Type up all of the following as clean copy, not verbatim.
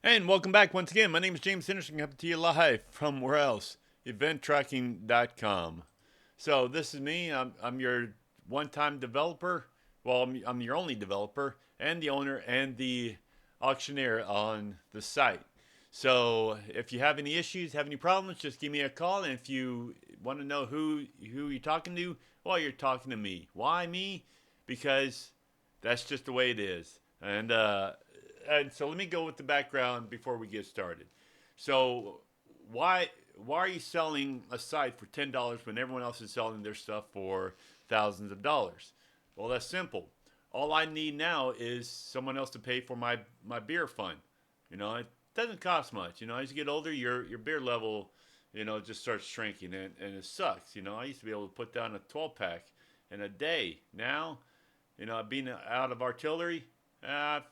And welcome back once again. My name is James Henderson, coming to you live from where else? EventTracking.com. So this is me. I'm your one-time developer. Well, I'm your only developer and the owner and the auctioneer on the site. So if you have any issues, have any problems, just give me a call. And if you want to know who you're talking to, well, you're talking to me. Why me? Because that's just the way it is. And so let me go with the background before we get started. So why why are you selling a site for $10 when everyone else is selling their stuff for thousands of dollars? Well, that's simple. All I need now is someone else to pay for my beer fund. It doesn't cost much. As you get older, your beer level, just starts shrinking, and it sucks. I used to be able to put down a 12 pack in a day. Now, being out of artillery, I've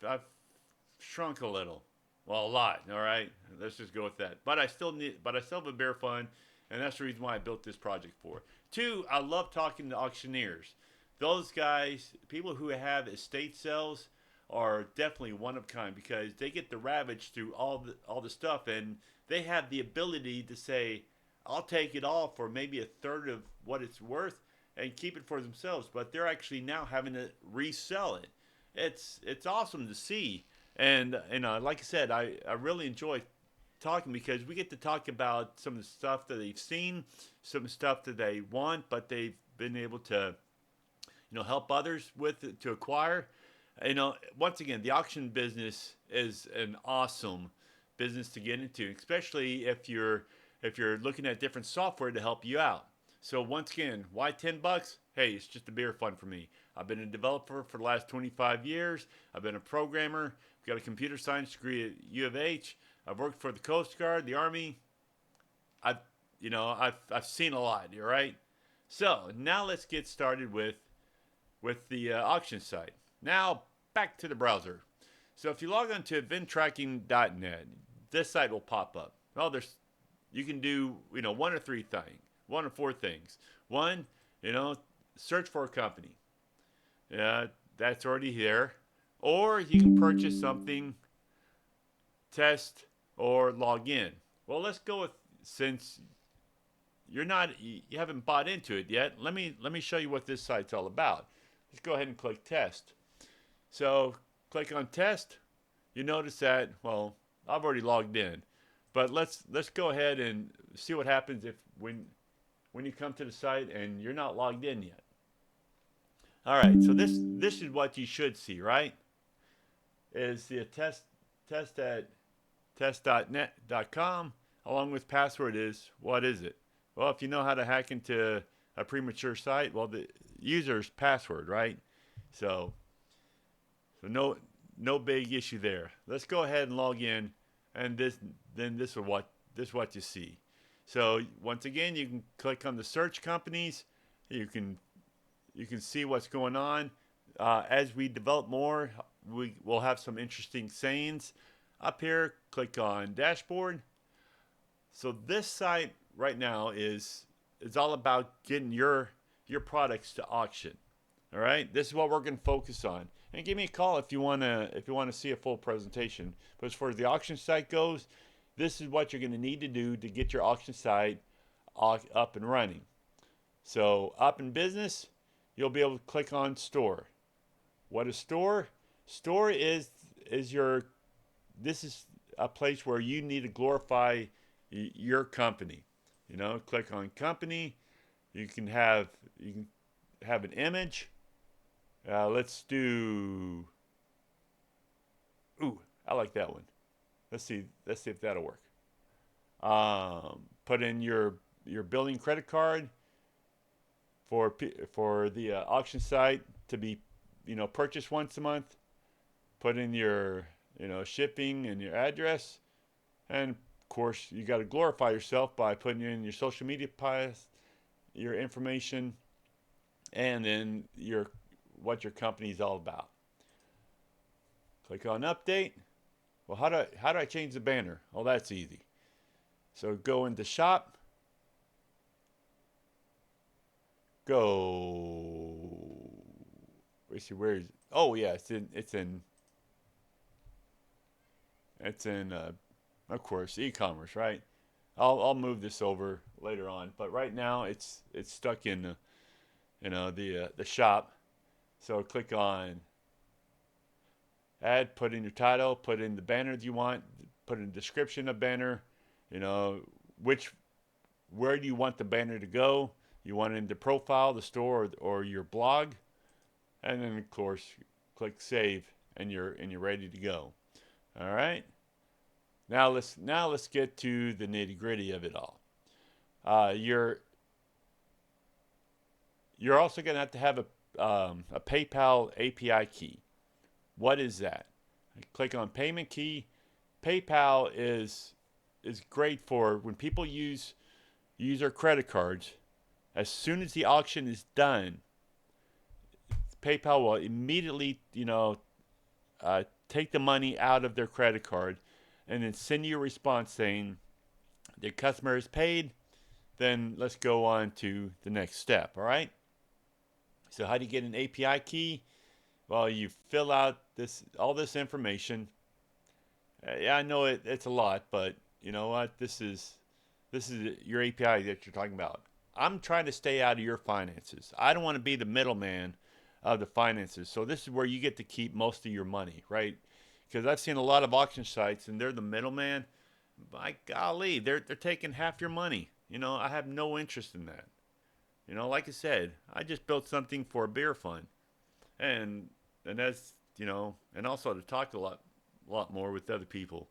shrunk a little. Well, a lot. All right, let's just go with that. But I still have a bear fund, and that's the reason why I built this project for. Two, I love talking to auctioneers. Those guys, people who have estate sales, are definitely one of a kind because they get to ravage through all the stuff, and they have the ability to say, "I'll take it all for maybe a third of what it's worth." And keep it for themselves, but they're actually now having to resell it. It's awesome to see, and like I said, I really enjoy talking because we get to talk about some of the stuff that they've seen, some of the stuff that they want, but they've been able to help others with it, to acquire. Once again, the auction business is an awesome business to get into, especially if you're looking at different software to help you out. So once again, why $10? Hey, it's just a beer fun for me. I've been a developer for the last 25 years. I've been a programmer. I've got a computer science degree at U of H. I've worked for the Coast Guard, the Army. I've I've seen a lot. All right. So now let's get started with the auction site. Now back to the browser. So if you log on to eventtracking.net, this site will pop up. Well, you can do one or three things, one or four things. One, search for a company. Yeah, that's already there. Or you can purchase something, test, or log in. Well, let's go with, since you haven't bought into it yet. Let me show you what this site's all about. Let's go ahead and click test. So click on test. You notice that, well, I've already logged in, but let's go ahead and see what happens if when you come to the site and you're not logged in yet. All right, so this is what you should see, right? Is the test at test.net.com along with password is, what is it? Well, if you know how to hack into a premature site, well, the user's password, right? So no big issue there. Let's go ahead and log in, and this is what you see. So once again, you can click on the search companies. You can you can see what's going on. As we develop more, we will have some interesting sayings up here. Click on dashboard. So this site right now is all about getting your products to auction. All right, this is what we're going to focus on. And give me a call if you want to see a full presentation. But as far as the auction site goes, this is what you're going to need to do to get your auction site up and running. So up in business, you'll be able to click on store. What is store? Store is your this is a place where you need to glorify your company. Click on company. You can have you can have an image. Let's do. Ooh, I like that one. Let's see if that'll work. Put in your billing credit card for the auction site to be purchased once a month. Put in your shipping and your address, and of course you got to glorify yourself by putting in your social media posts, your information, and then your what your company is all about. Click on update. Well, how do I change the banner? Oh, that's easy. So go into shop. Go. Let's see, where is? Oh yeah, it's in It's in, of course, e-commerce, right? I'll move this over later on, but right now it's stuck in the shop. So click on add, put in your title, put in the banner that you want, put in a description of banner, you know, which where do you want the banner to go? You want it in the profile, the store, or your blog, and then of course click save, and you're ready to go. All right. Now let's get to the nitty gritty of it all. You're also going to have a PayPal API key. What is that? Click on payment key. PayPal is great for when people use their credit cards. As soon as the auction is done, PayPal will immediately take the money out of their credit card, and then send you a response saying the customer is paid. Then let's go on to the next step. All right. So how do you get an API key? Well, you fill out all this information. Yeah, I know it's a lot, but you know what? This is your API that you're talking about. I'm trying to stay out of your finances. I don't want to be the middleman of the finances. So this is where you get to keep most of your money, right? Because I've seen a lot of auction sites and they're the middleman. By golly, they're taking half your money. I have no interest in that. Like I said, I just built something for a beer fund, and that's and also to talk a lot more with other people.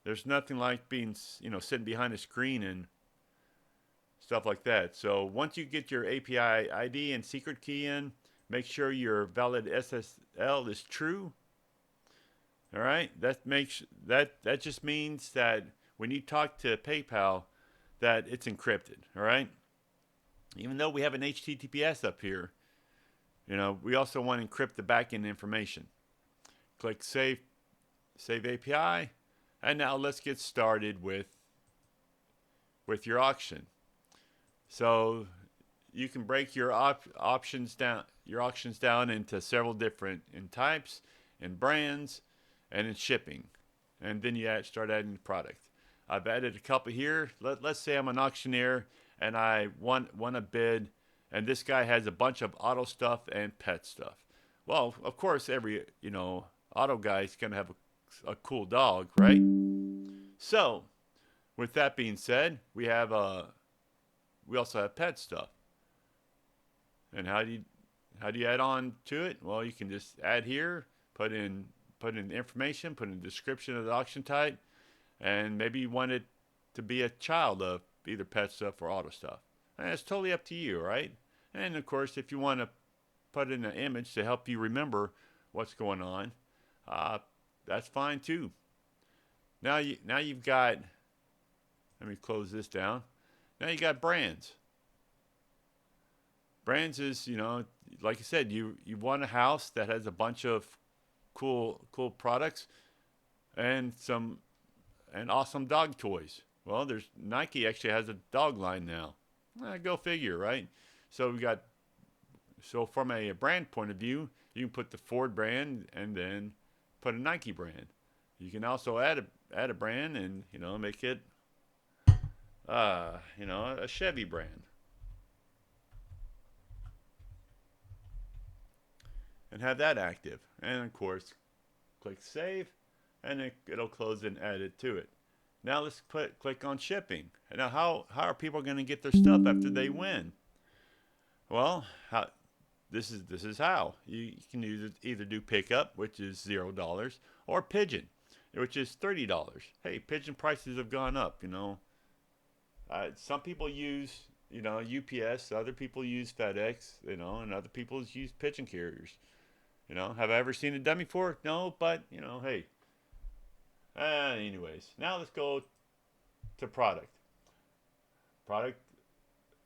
There's nothing like being sitting behind a screen and stuff like that. So once you get your API ID and secret key in, make sure your valid SSL is true. All right, that just means that when you talk to PayPal, that it's encrypted. All right, even though we have an HTTPS up here, we also want to encrypt the backend information. Click save API, and now let's get started with your auction. So you can break your auctions down into several different types and brands and in shipping, and then you start adding the product. I've added a couple here. Let's say I'm an auctioneer and I want a bid, and this guy has a bunch of auto stuff and pet stuff. Well, of course, every auto guy is gonna have a cool dog, right? So, with that being said, we also have pet stuff. And how do you add on to it? Well, you can just add here, put in information, put in a description of the auction type, and maybe you want it to be a child of either pet stuff or auto stuff. And it's totally up to you, right? And of course, if you want to put in an image to help you remember what's going on, that's fine too. Now you've got. Let me close this down. Now you got brands. Brands is like I said, you want a house that has a bunch of cool products and awesome dog toys. Well, there's Nike actually has a dog line now. Go figure, right? So from a brand point of view, you can put the Ford brand and then put a Nike brand. You can also add a brand and make it a Chevy brand, and have that active. And of course, click save, and it'll close and add it to it. Now let's click on shipping. Now how are people going to get their stuff after they win? Well, this is how you can either do pickup, which is $0, or pigeon, which is $30. Hey, pigeon prices have gone up. Some people use UPS, other people use FedEx, and other people use pigeon carriers. Have I ever seen it done before? No, but hey. Anyways, now let's go to product. Product.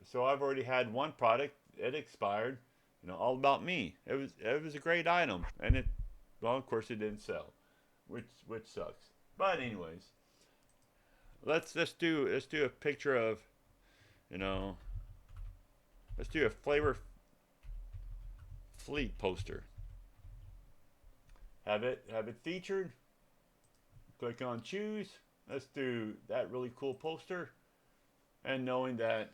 So I've already had one product. It expired. All about me. It was a great item, and of course it didn't sell, which sucks. But anyways, let's do a picture of you know let's do a Flavor Fleet poster. Have it featured. Click on choose. Let's do that really cool poster. And knowing that,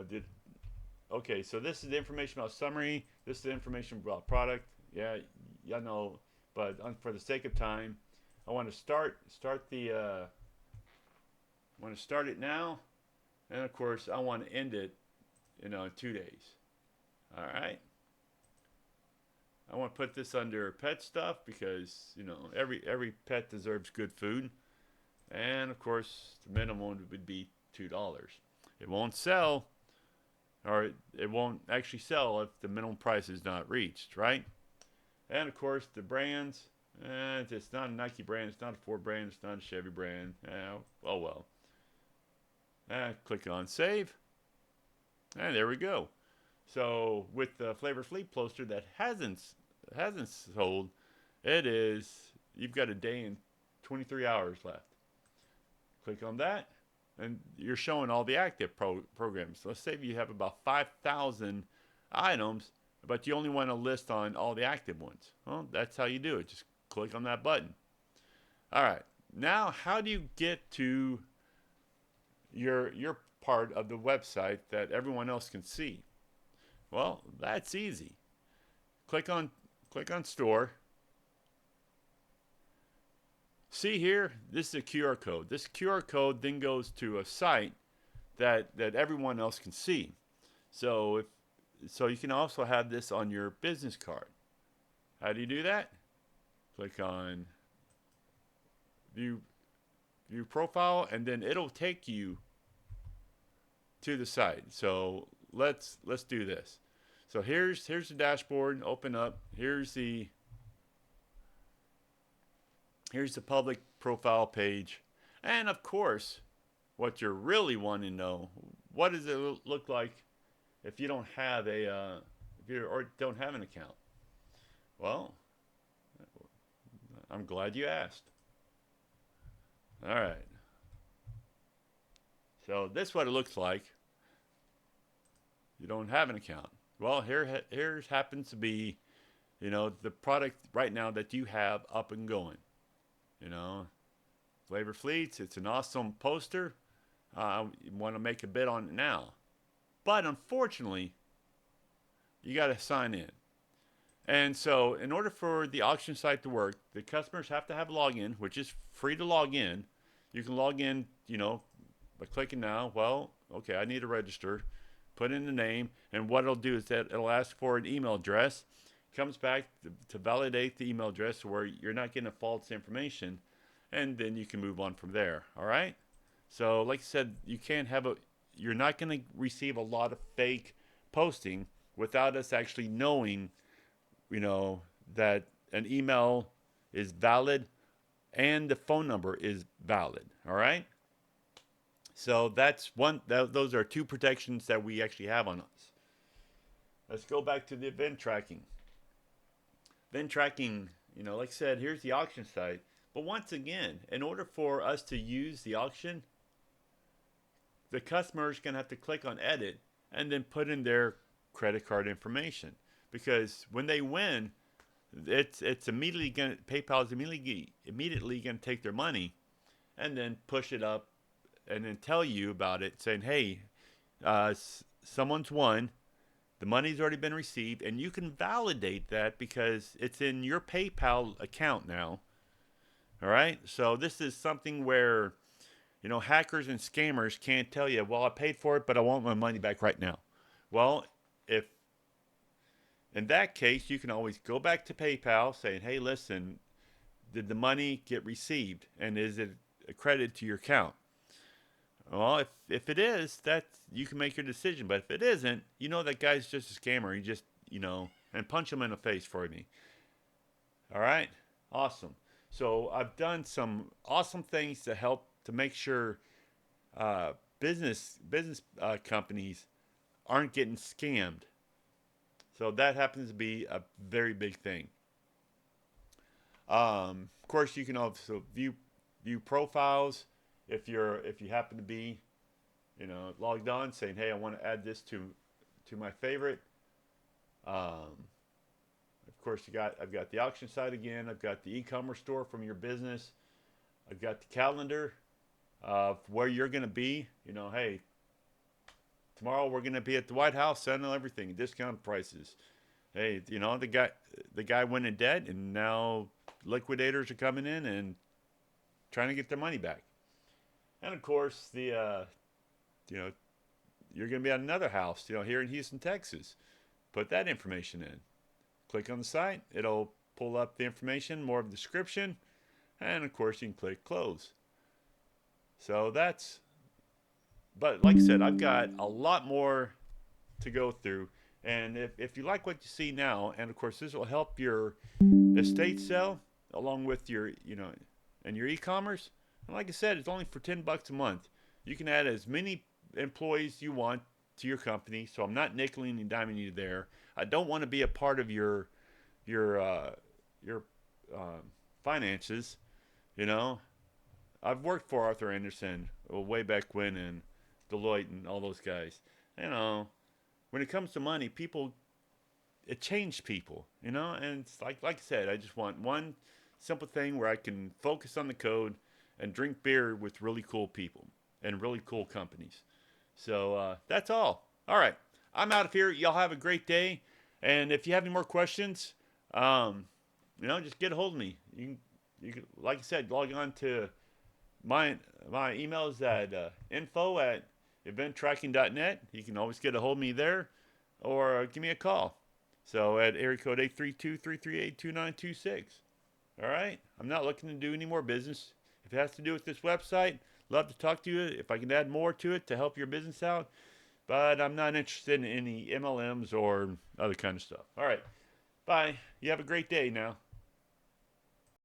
did okay, so this is the information about summary. This is the information about product. Yeah, y'all know, but for the sake of time, I want to start it now, and of course I want to end it, in 2 days. All right. I want to put this under pet stuff because every pet deserves good food, and of course the minimum would be $2. It won't sell, or it won't actually sell if the minimum price is not reached, right? And of course the brands, it's not a Nike brand, it's not a Ford brand, it's not a Chevy brand. Oh well. Click on save, and there we go. So with the Flavor Fleet poster that hasn't sold, you've got a day and 23 hours left. Click on that, and you're showing all the active programs. So let's say you have about 5,000 items, but you only want to list on all the active ones. Well, that's how you do it. Just click on that button. All right. Now, how do you get to your part of the website that everyone else can see? Well, that's easy. Click on store. See here, this is a QR code. This QR code then goes to a site that everyone else can see. So you can also have this on your business card. How do you do that? Click on view profile, and then it'll take you to the site. So let's do this. So here's the dashboard. Open up. Here's the public profile page, and of course, what you're really wanting to know: what does it look like if you don't have don't have an account? Well, I'm glad you asked. All right. So this is what it looks like. You don't have an account. Well, here happens to be, the product right now that you have up and going. Flavor Fleets. It's an awesome poster. You want to make a bid on it now, but unfortunately, you got to sign in. And so, in order for the auction site to work, the customers have to have a login, which is free to log in. You can log in, by clicking now. Well, okay, I need to register. Put in the name, and what it'll do is that it'll ask for an email address. Comes back to validate the email address where you're not getting a false information, and then you can move on from there. All right. So, like I said, you're not going to receive a lot of fake posting without us actually knowing, that an email is valid and the phone number is valid. All right. So those are two protections that we actually have on us. Let's go back to the event tracking. Event tracking, like I said, here's the auction site. But once again, in order for us to use the auction, the customer is going to have to click on edit and then put in their credit card information. Because when they win, it's immediately going to, PayPal is immediately going to take their money and then push it up and then tell you about it, saying, hey, someone's won, the money's already been received, and you can validate that because it's in your PayPal account now. All right, so this is something where, hackers and scammers can't tell you, well, I paid for it, but I want my money back right now. Well, if in that case, you can always go back to PayPal saying, hey, listen, did the money get received, and is it accredited to your account? Well, if it is, you can make your decision. But if it isn't, that guy's just a scammer. He just, and punch him in the face for me. All right? Awesome. So I've done some awesome things to help to make sure business companies aren't getting scammed. So that happens to be a very big thing. Of course, you can also view profiles. If you happen to be, logged on, saying, "Hey, I want to add this to my favorite." Of course, I've got the auction site again. I've got the e-commerce store from your business. I've got the calendar of where you're going to be. You know, hey, tomorrow we're going to be at the White House selling everything, discount prices. Hey, you know, the guy went in debt, and now liquidators are coming in and trying to get their money back. And of course, you know, you're going to be at another house, you know, here in Houston, Texas. Put that information in. Click on the site. It'll pull up the information, more of the description, and of course you can click close. So but like I said, I've got a lot more to go through. And if you like what you see now, and of course this will help your estate sell along with your, you know, and your e-commerce. And like I said, it's only for $10 a month. You can add as many employees you want to your company. So I'm not nickeling and diming you there. I don't want to be a part of your finances. You know, I've worked for Arthur Anderson way back when, and Deloitte and all those guys. You know, when it comes to money, it changed people. You know, and it's like I said, I just want one simple thing where I can focus on the code and drink beer with really cool people and really cool companies. So that's all. All right, I'm out of here. Y'all have a great day. And if you have any more questions, um, you know, just get a hold of me. You can, like I said, log on to my email is at info@eventtracking.net. You can always get a hold of me there, or give me a call. So at area code 832-338-2926. All right, I'm not looking to do any more business. If it has to do with this website, love to talk to you if I can add more to it to help your business out. But I'm not interested in any MLMs or other kind of stuff. All right, bye. You have a great day now.